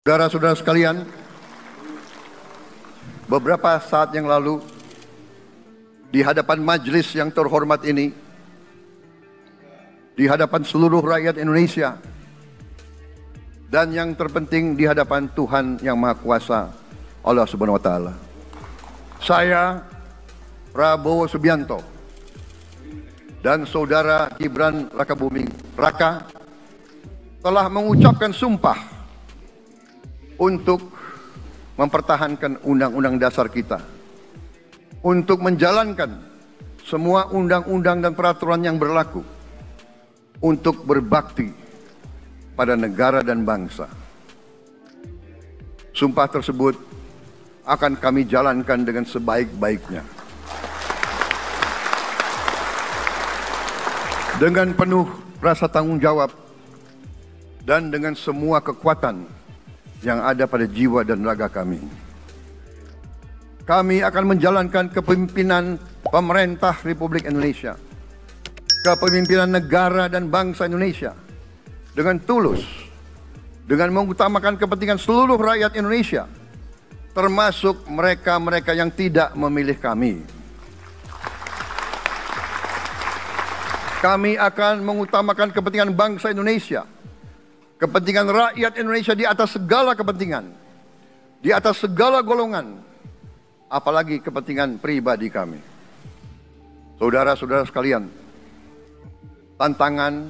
Saudara-saudara sekalian, beberapa saat yang lalu di hadapan majelis yang terhormat ini, di hadapan seluruh rakyat Indonesia, dan yang terpenting di hadapan Tuhan Yang Maha Kuasa, Allah Subhanahu wa Ta'ala, saya Prabowo Subianto dan saudara Gibran Rakabuming Raka telah mengucapkan sumpah untuk mempertahankan undang-undang dasar kita, untuk menjalankan semua undang-undang dan peraturan yang berlaku, untuk berbakti pada negara dan bangsa. Sumpah tersebut akan kami jalankan dengan sebaik-baiknya, dengan penuh rasa tanggung jawab dan dengan semua kekuatan yang ada pada jiwa dan raga kami. Kami akan menjalankan kepemimpinan pemerintah Republik Indonesia, kepemimpinan negara dan bangsa Indonesia dengan tulus, dengan mengutamakan kepentingan seluruh rakyat Indonesia, termasuk mereka-mereka yang tidak memilih kami. Kami akan mengutamakan kepentingan bangsa Indonesia, kepentingan rakyat Indonesia di atas segala kepentingan, di atas segala golongan, apalagi kepentingan pribadi kami. Saudara-saudara sekalian, tantangan,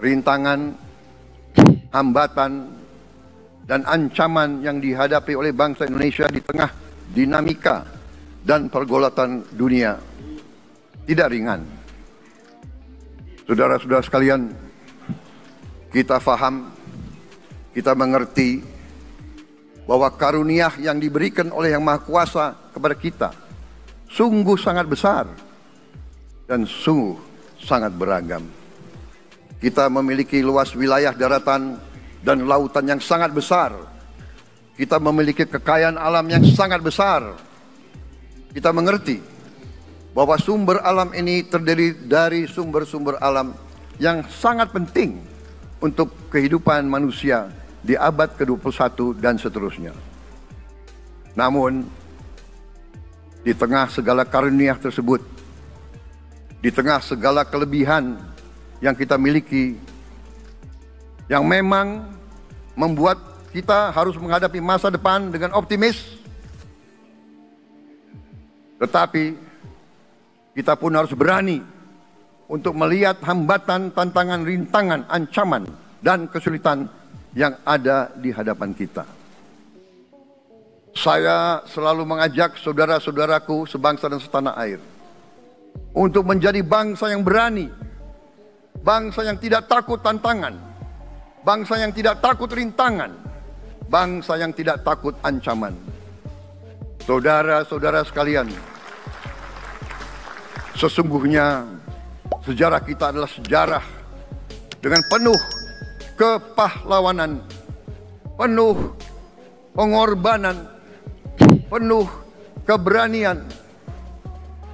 rintangan, hambatan, dan ancaman yang dihadapi oleh bangsa Indonesia di tengah dinamika dan pergolatan dunia tidak ringan. Saudara-saudara sekalian, kita faham, kita mengerti bahwa karunia yang diberikan oleh Yang Maha Kuasa kepada kita sungguh sangat besar dan sungguh sangat beragam. Kita memiliki luas wilayah daratan dan lautan yang sangat besar. Kita memiliki kekayaan alam yang sangat besar. Kita mengerti bahwa sumber alam ini terdiri dari sumber-sumber alam yang sangat penting untuk kehidupan manusia di abad ke-21 dan seterusnya. Namun, di tengah segala karunia tersebut, di tengah segala kelebihan yang kita miliki, yang memang membuat kita harus menghadapi masa depan dengan optimis, tetapi kita pun harus berani untuk melihat hambatan, tantangan, rintangan, ancaman, dan kesulitan yang ada di hadapan kita. Saya selalu mengajak saudara-saudaraku sebangsa dan setanah air untuk menjadi bangsa yang berani, bangsa yang tidak takut tantangan, bangsa yang tidak takut rintangan, bangsa yang tidak takut ancaman. Saudara-saudara sekalian, sesungguhnya sejarah kita adalah sejarah dengan penuh kepahlawanan, penuh pengorbanan, penuh keberanian.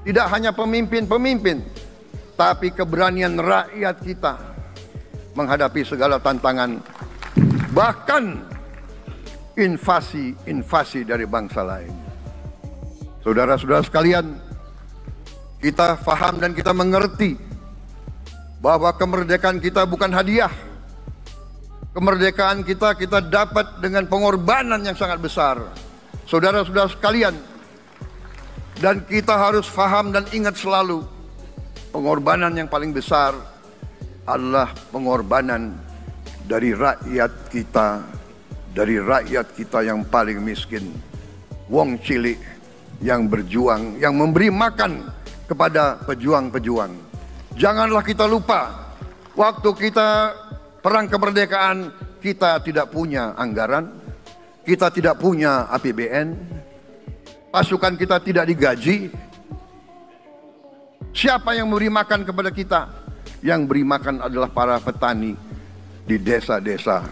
Tidak hanya pemimpin-pemimpin, tapi keberanian rakyat kita menghadapi segala tantangan, bahkan invasi-invasi dari bangsa lain. Saudara-saudara sekalian, kita faham dan kita mengerti bahwa kemerdekaan kita bukan hadiah. Kemerdekaan kita dapat dengan pengorbanan yang sangat besar. Saudara-saudara sekalian, dan kita harus faham dan ingat selalu, pengorbanan yang paling besar adalah pengorbanan dari rakyat kita yang paling miskin, wong cilik yang berjuang, yang memberi makan kepada pejuang-pejuang. Janganlah kita lupa, waktu kita perang kemerdekaan, kita tidak punya anggaran, kita tidak punya APBN, pasukan kita tidak digaji. Siapa yang memberi makan kepada kita? Yang beri makan adalah para petani di desa-desa.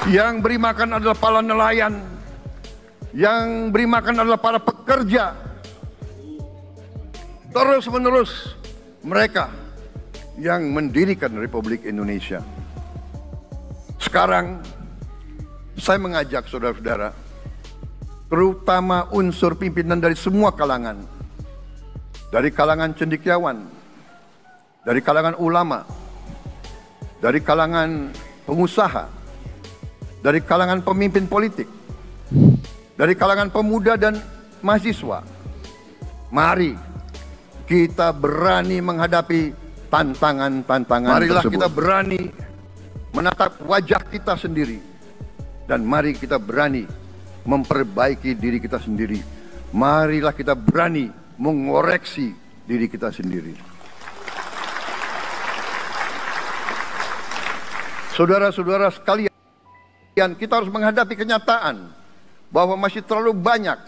Yang beri makan adalah para nelayan. Yang beri makan adalah para pekerja. Terus menerus mereka yang mendirikan Republik Indonesia. Sekarang saya mengajak saudara-saudara, terutama unsur pimpinan dari semua kalangan, dari kalangan cendekiawan, dari kalangan ulama, dari kalangan pengusaha, dari kalangan pemimpin politik, dari kalangan pemuda dan mahasiswa. Mari kita berani menghadapi tantangan-tantangan tersebut. Marilah kita berani menatap wajah kita sendiri, dan mari kita berani memperbaiki diri kita sendiri. Marilah kita berani mengoreksi diri kita sendiri. Saudara-saudara sekalian, kita harus menghadapi kenyataan bahwa masih terlalu banyak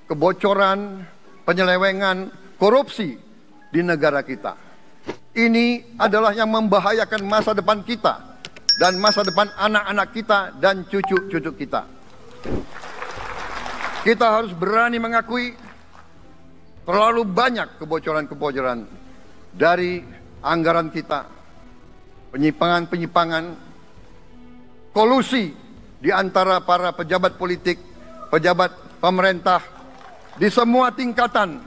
kebocoran, penyelewengan, korupsi di negara kita. Ini adalah yang membahayakan masa depan kita dan masa depan anak-anak kita dan cucu-cucu kita. Kita harus berani mengakui terlalu banyak kebocoran-kebocoran dari anggaran kita, penyimpangan-penyimpangan, kolusi di antara para pejabat politik, pejabat pemerintah di semua tingkatan,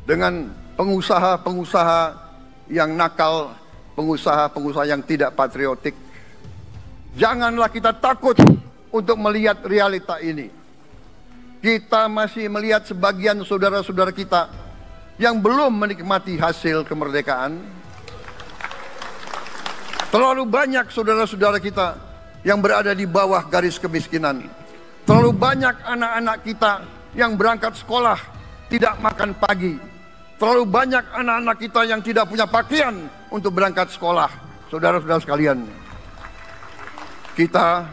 dengan pengusaha-pengusaha yang nakal, pengusaha-pengusaha yang tidak patriotik. Janganlah kita takut untuk melihat realita ini. Kita masih melihat sebagian saudara-saudara kita yang belum menikmati hasil kemerdekaan. Terlalu banyak saudara-saudara kita yang berada di bawah garis kemiskinan. Terlalu banyak anak-anak kita yang berangkat sekolah tidak makan pagi. Terlalu banyak anak-anak kita yang tidak punya pakaian untuk berangkat sekolah. Saudara-saudara sekalian, kita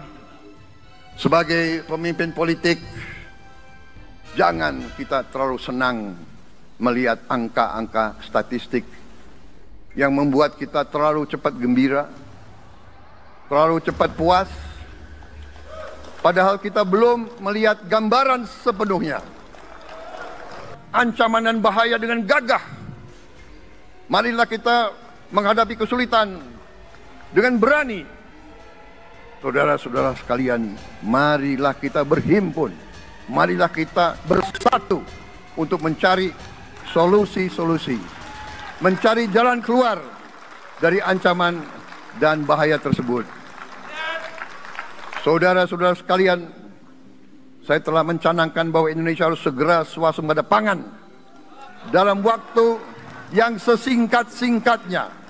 sebagai pemimpin politik, jangan kita terlalu senang melihat angka-angka statistik yang membuat kita terlalu cepat gembira, terlalu cepat puas, padahal kita belum melihat gambaran sepenuhnya. Ancaman dan bahaya dengan gagah. Marilah kita menghadapi kesulitan dengan berani. Saudara-saudara sekalian, marilah kita berhimpun, marilah kita bersatu untuk mencari solusi-solusi, mencari jalan keluar dari ancaman dan bahaya tersebut. Saudara-saudara sekalian, saya telah mencanangkan bahwa Indonesia harus segera swasembada pangan dalam waktu yang sesingkat-singkatnya.